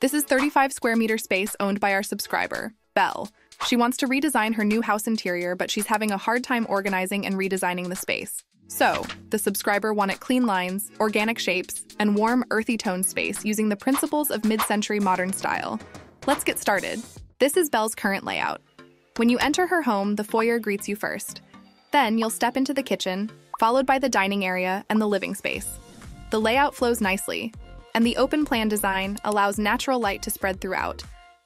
This is 35 square meter space owned by our subscriber, Belle. She wants to redesign her new house interior, but she's having a hard time organizing and redesigning the space. So, the subscriber wanted clean lines, organic shapes, and warm, earthy tone space using the principles of mid-century modern style. Let's get started. This is Belle's current layout. When you enter her home, the foyer greets you first. Then you'll step into the kitchen, followed by the dining area and the living space. The layout flows nicely, and the open plan design allows natural light to spread throughout.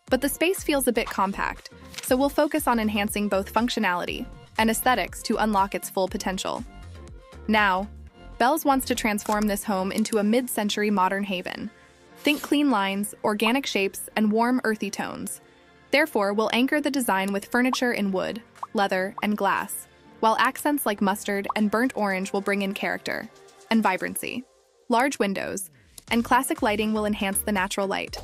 But the space feels a bit compact, so we'll focus on enhancing both functionality and aesthetics to unlock its full potential. Now, Belle's wants to transform this home into a mid-century modern haven. Think clean lines, organic shapes, and warm, earthy tones. Therefore, we'll anchor the design with furniture in wood, leather, and glass, while accents like mustard and burnt orange will bring in character and vibrancy. Large windows and classic lighting will enhance the natural light,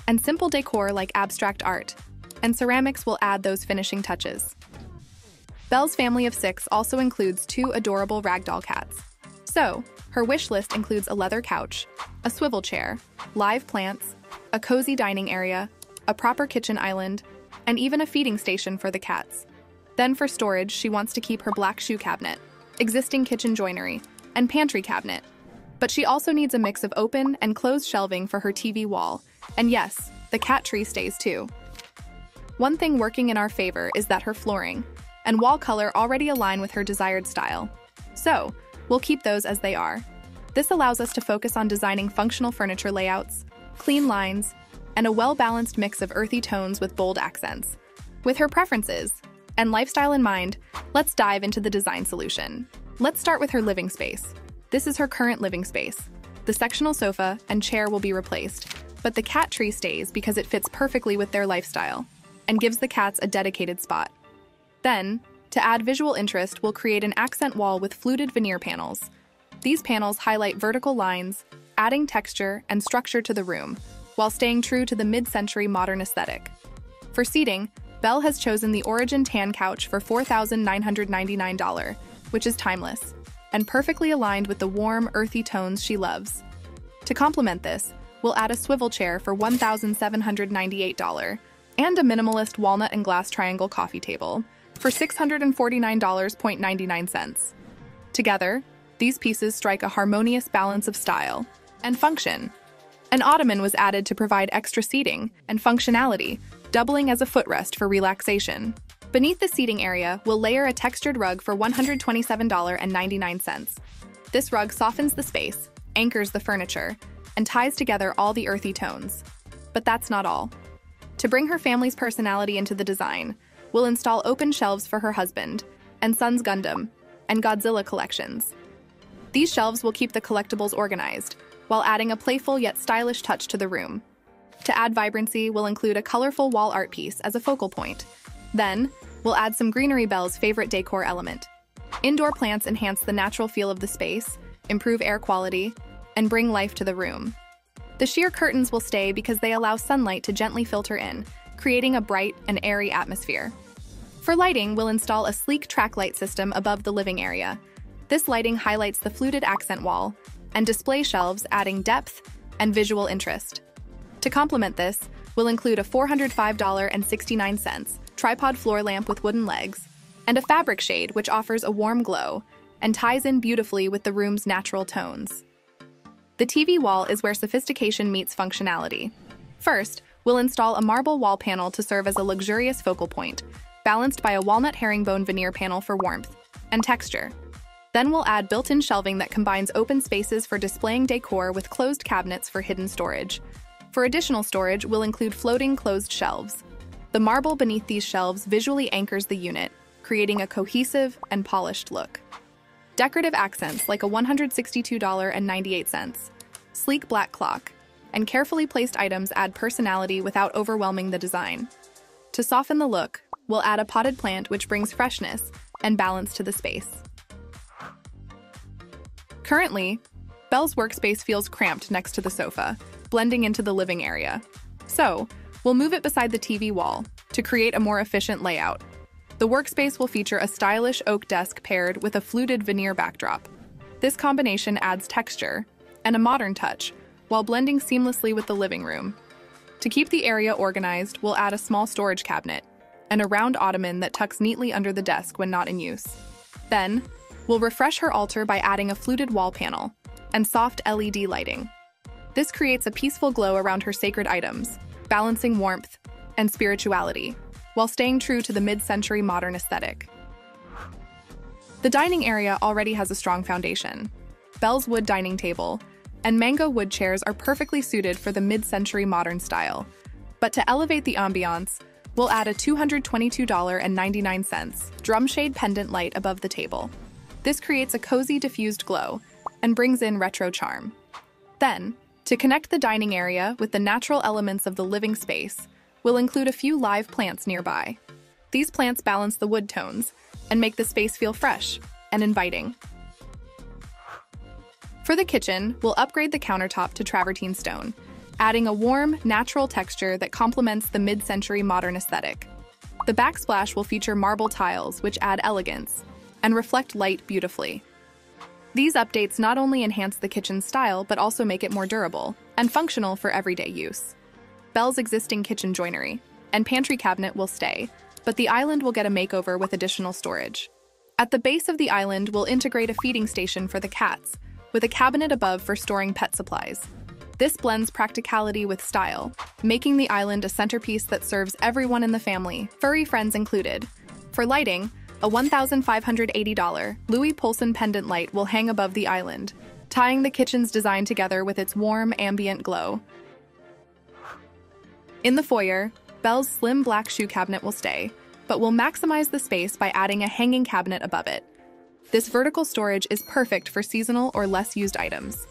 and simple decor like abstract art and ceramics will add those finishing touches. Belle's family of 6 also includes 2 adorable ragdoll cats. So, her wish list includes a leather couch, a swivel chair, live plants, a cozy dining area, a proper kitchen island, and even a feeding station for the cats. Then for storage, she wants to keep her black shoe cabinet, existing kitchen joinery, and pantry cabinet. But she also needs a mix of open and closed shelving for her TV wall. And yes, the cat tree stays too. One thing working in our favor is that her flooring and wall color already align with her desired style. So, we'll keep those as they are. This allows us to focus on designing functional furniture layouts, clean lines, and a well-balanced mix of earthy tones with bold accents. With her preferences and lifestyle in mind, let's dive into the design solution. Let's start with her living space. This is her current living space. The sectional sofa and chair will be replaced, but the cat tree stays because it fits perfectly with their lifestyle and gives the cats a dedicated spot. Then, to add visual interest, we'll create an accent wall with fluted veneer panels. These panels highlight vertical lines, adding texture and structure to the room, while staying true to the mid-century modern aesthetic. For seating, Belle has chosen the Origin Tan Couch for $4,999, which is timeless and perfectly aligned with the warm, earthy tones she loves. To complement this, we'll add a swivel chair for $1,798 and a minimalist walnut and glass triangle coffee table for $649.99. Together, these pieces strike a harmonious balance of style and function. An ottoman was added to provide extra seating and functionality, doubling as a footrest for relaxation. Beneath the seating area, we'll layer a textured rug for $127.99. This rug softens the space, anchors the furniture, and ties together all the earthy tones. But that's not all. To bring her family's personality into the design, we'll install open shelves for her husband and son's Gundam and Godzilla collections. These shelves will keep the collectibles organized, while adding a playful yet stylish touch to the room. To add vibrancy, we'll include a colorful wall art piece as a focal point. Then, we'll add some greenery, Belle's favorite decor element. Indoor plants enhance the natural feel of the space, improve air quality, and bring life to the room. The sheer curtains will stay because they allow sunlight to gently filter in, creating a bright and airy atmosphere. For lighting, we'll install a sleek track light system above the living area. This lighting highlights the fluted accent wall and display shelves, adding depth and visual interest. To complement this, we'll include a $405.69 tripod floor lamp with wooden legs and a fabric shade which offers a warm glow and ties in beautifully with the room's natural tones. The TV wall is where sophistication meets functionality. First, we'll install a marble wall panel to serve as a luxurious focal point, balanced by a walnut herringbone veneer panel for warmth and texture. Then we'll add built-in shelving that combines open spaces for displaying decor with closed cabinets for hidden storage. For additional storage, we'll include floating closed shelves. The marble beneath these shelves visually anchors the unit, creating a cohesive and polished look. Decorative accents like a $162.98, sleek black clock, and carefully placed items add personality without overwhelming the design. To soften the look, we'll add a potted plant which brings freshness and balance to the space. Currently, Belle's workspace feels cramped next to the sofa, blending into the living area. So, we'll move it beside the TV wall to create a more efficient layout. The workspace will feature a stylish oak desk paired with a fluted veneer backdrop. This combination adds texture and a modern touch while blending seamlessly with the living room. To keep the area organized, we'll add a small storage cabinet and a round ottoman that tucks neatly under the desk when not in use. Then, we'll refresh her altar by adding a fluted wall panel and soft LED lighting. This creates a peaceful glow around her sacred items, balancing warmth and spirituality, while staying true to the mid-century modern aesthetic. The dining area already has a strong foundation. Belle's wood dining table and mango wood chairs are perfectly suited for the mid-century modern style. But to elevate the ambiance, we'll add a $222.99 drum shade pendant light above the table. This creates a cozy, diffused glow and brings in retro charm. Then, to connect the dining area with the natural elements of the living space, we'll include a few live plants nearby. These plants balance the wood tones and make the space feel fresh and inviting. For the kitchen, we'll upgrade the countertop to travertine stone, adding a warm, natural texture that complements the mid-century modern aesthetic. The backsplash will feature marble tiles, which add elegance and reflect light beautifully. These updates not only enhance the kitchen's style, but also make it more durable and functional for everyday use. Belle's existing kitchen joinery and pantry cabinet will stay, but the island will get a makeover with additional storage. At the base of the island, we'll integrate a feeding station for the cats, with a cabinet above for storing pet supplies. This blends practicality with style, making the island a centerpiece that serves everyone in the family, furry friends included. For lighting, a $1,580 Louis Poulsen pendant light will hang above the island, tying the kitchen's design together with its warm, ambient glow. In the foyer, Belle's slim black shoe cabinet will stay, but we'll maximize the space by adding a hanging cabinet above it. This vertical storage is perfect for seasonal or less used items.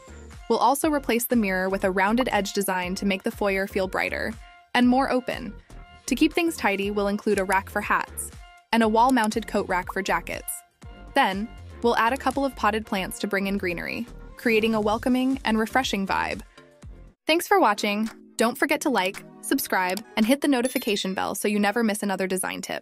We'll also replace the mirror with a rounded edge design to make the foyer feel brighter and more open. To keep things tidy, we'll include a rack for hats and a wall-mounted coat rack for jackets. Then, we'll add a couple of potted plants to bring in greenery, creating a welcoming and refreshing vibe. Thanks for watching. Don't forget to like, subscribe, and hit the notification bell so you never miss another design tip.